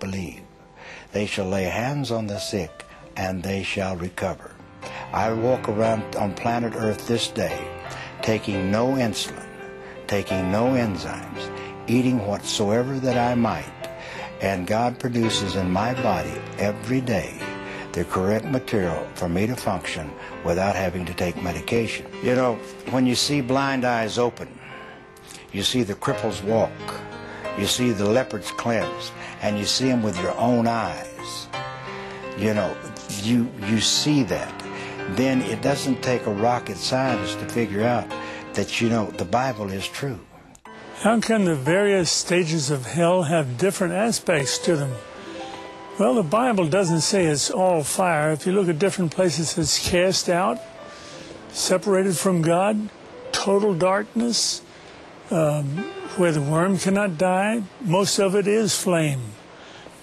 believe. They shall lay hands on the sick, and they shall recover. I walk around on planet Earth this day, taking no insulin, taking no enzymes, eating whatsoever that I might, and God produces in my body every day the correct material for me to function without having to take medication. You know, when you see blind eyes open, you see the cripples walk, you see the leopards cleanse, and you see them with your own eyes. You know, you see that. Then it doesn't take a rocket scientist to figure out that, you know, the Bible is true. How can the various stages of hell have different aspects to them? Well, the Bible doesn't say it's all fire. If you look at different places, it's cast out, separated from God, total darkness, where the worm cannot die. Most of it is flame.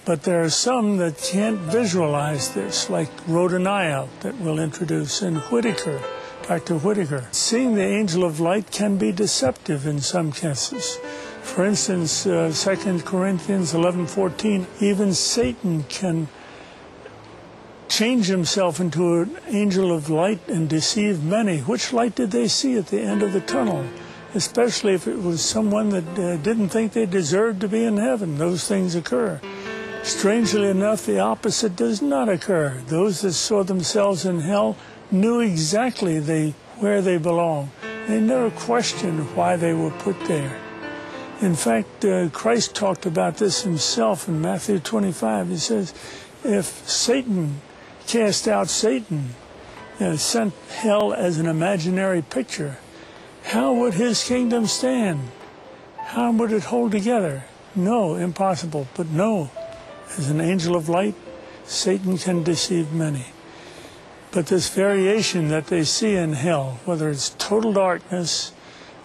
But there are some that can't visualize this, like Rodaniah that we'll introduce, and Whitaker, Dr. Whitaker. Seeing the angel of light can be deceptive in some cases. For instance, 2 Corinthians 11:14, even Satan can change himself into an angel of light and deceive many. Which light did they see at the end of the tunnel? Especially if it was someone that didn't think they deserved to be in heaven. Those things occur. Strangely enough, the opposite does not occur. Those that saw themselves in hell knew exactly where they belong. They never questioned why they were put there. In fact, Christ talked about this himself in Matthew 25. He says, if Satan cast out Satan, sent hell as an imaginary picture, how would his kingdom stand? How would it hold together? No, impossible. But no, as an angel of light, Satan can deceive many. But this variation that they see in hell, whether it's total darkness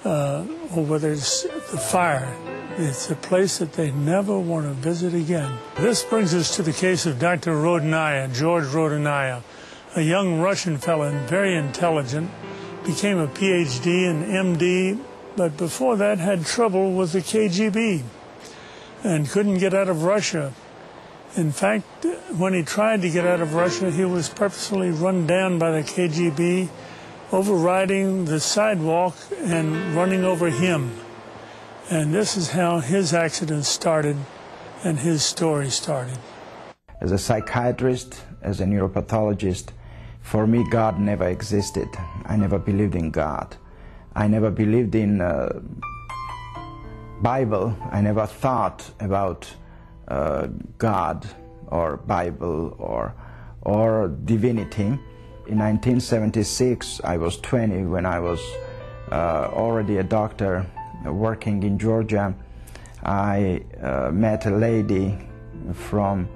or whether it's the fire, it's a place that they never want to visit again. This brings us to the case of Dr. Rodaniah, George Rodaniah, a young Russian fellow, very intelligent, became a PhD and MD, but before that had trouble with the KGB and couldn't get out of Russia. In fact, when he tried to get out of Russia, he was purposely run down by the KGB, overriding the sidewalk and running over him. And this is how his accident started and his story started. As a psychiatrist, as a neuropathologist, for me, God never existed. I never believed in God. I never believed in Bible. I never thought about God or Bible or divinity. In 1976, I was 20 when I was already a doctor working in Georgia. I met a lady from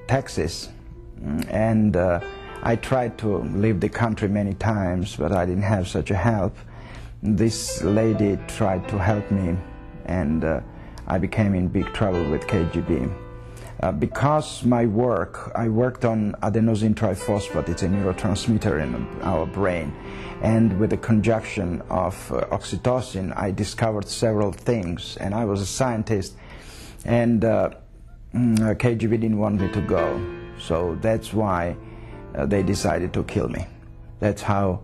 Texas, and I tried to leave the country many times, but I didn't have such a help. This lady tried to help me, and I became in big trouble with KGB. Because my work, I worked on adenosine triphosphate, it's a neurotransmitter in our brain, and with the conjunction of oxytocin, I discovered several things, and I was a scientist, and KGB didn't want me to go, so that's why they decided to kill me. That's how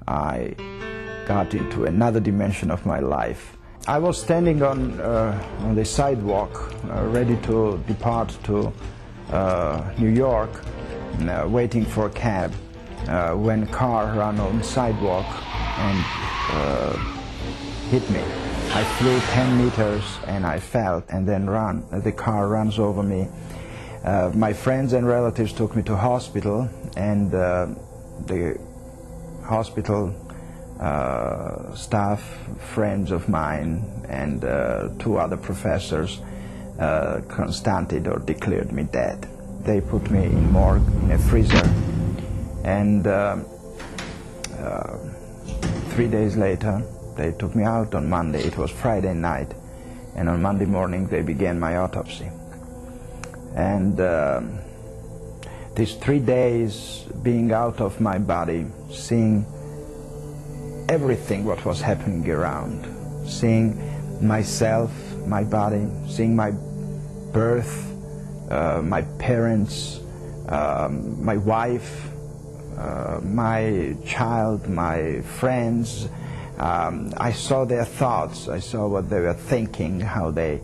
I got into another dimension of my life. I was standing on the sidewalk, ready to depart to New York, waiting for a cab, when a car ran on the sidewalk and hit me. I flew 10 meters and I fell and then the car runs over me. My friends and relatives took me to hospital, and the hospital staff, friends of mine, and 2 other professors constated or declared me dead. They put me in morgue in a freezer, and 3 days later they took me out on Monday. It was Friday night, and on Monday morning they began my autopsy. And these 3 days being out of my body, seeing everything what was happening around, seeing myself, my body, seeing my birth, my parents, my wife, my child, my friends. I saw their thoughts. I saw what they were thinking, how their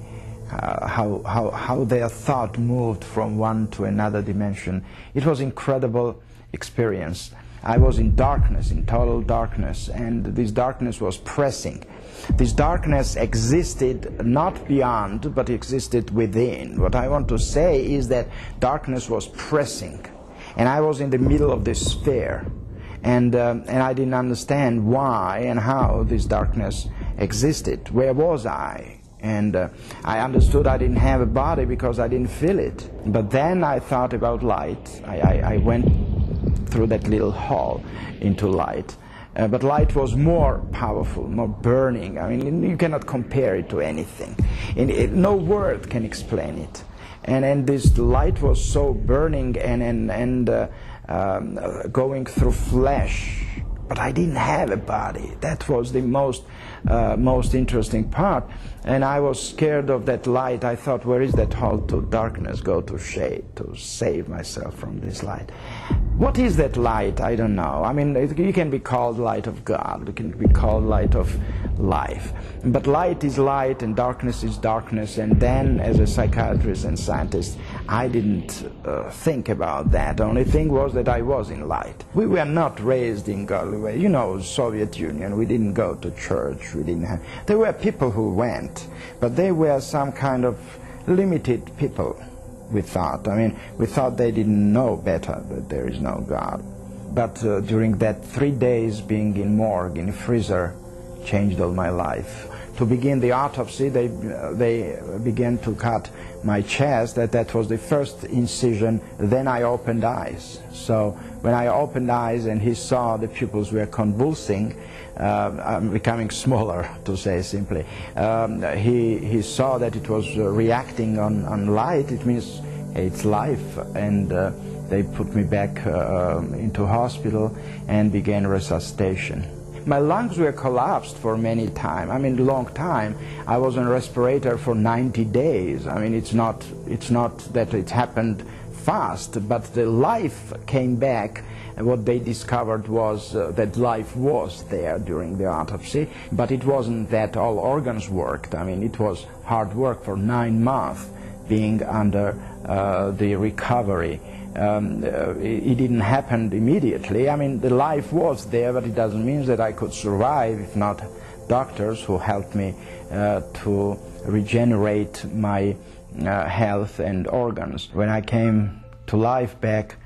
thought moved from one to another dimension. It was an incredible experience. I was in darkness, in total darkness, and this darkness was pressing. This darkness existed not beyond, but existed within. What I want to say is that darkness was pressing, and I was in the middle of this sphere, and I didn't understand why and how this darkness existed. Where was I? And I understood I didn't have a body because I didn't feel it. But then I thought about light. I went through that little hall into light. But light was more powerful, more burning. I mean, you cannot compare it to anything. No word can explain it. And this light was so burning and going through flesh. But I didn't have a body. That was the most interesting part. And I was scared of that light. I thought, where is that hall to darkness? Go to shade to save myself from this light. What is that light? I don't know. I mean, it can be called light of God. It can be called light of life. But light is light and darkness is darkness. And then, as a psychiatrist and scientist, I didn't think about that. The only thing was that I was in light. We were not raised in godly way. You know, Soviet Union, we didn't go to church. We didn't have... There were people who went, but they were some kind of limited people. We thought. I mean, we thought they didn't know better, that there is no God. But during that 3 days being in morgue, in freezer, changed all my life. To begin the autopsy, they began to cut my chest. That was the first incision. Then I opened eyes. So when I opened eyes and he saw the pupils were convulsing, I'm becoming smaller, to say simply. He saw that it was reacting on light. It means it's life. And they put me back into hospital and began resuscitation. My lungs were collapsed for many times. I mean, long time. I was on respirator for 90 days. I mean, it's not that it happened fast, but the life came back. And what they discovered was that life was there during the autopsy, but it wasn't that all organs worked. I mean, it was hard work for 9 months being under the recovery. It didn't happen immediately. I mean, the life was there, but it doesn't mean that I could survive if not doctors who helped me to regenerate my health and organs. When I came to life back,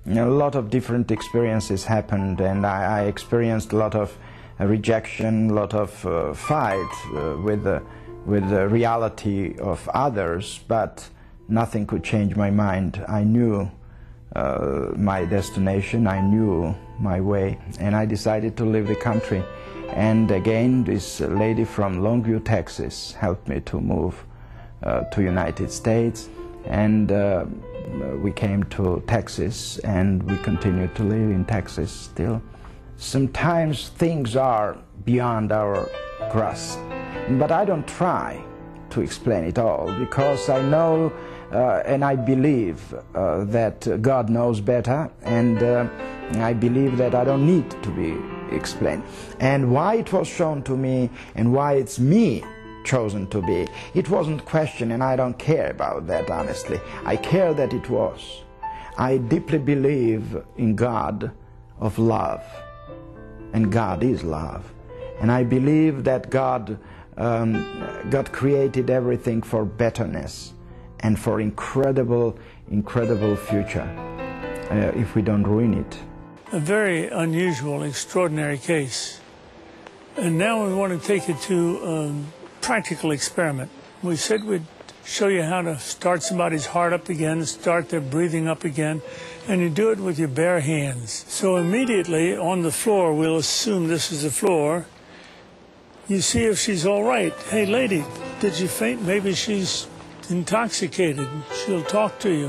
a lot of different experiences happened, and I experienced a lot of rejection, a lot of fight with the reality of others, but nothing could change my mind. I knew my destination, I knew my way, and I decided to leave the country. And again, this lady from Longview, Texas, helped me to move to United States, and we came to Texas, and we continue to live in Texas still. Sometimes things are beyond our grasp, but I don't try to explain it all, because I know and I believe that God knows better, and I believe that I don't need to be explained. And why it was shown to me, and why it's me chosen to be, it wasn't questioned, and I don't care about that, honestly. I care that it was. I deeply believe in God of love, and God is love. And I believe that God created everything for betterness and for incredible future if we don't ruin it. A very unusual, extraordinary case. And now we want to take you to a practical experiment. We said we'd show you how to start somebody's heart up again, start their breathing up again, and you do it with your bare hands. So immediately on the floor, we'll assume this is the floor, you see if she's all right. Hey, lady, did you faint? Maybe she's intoxicated. She'll talk to you.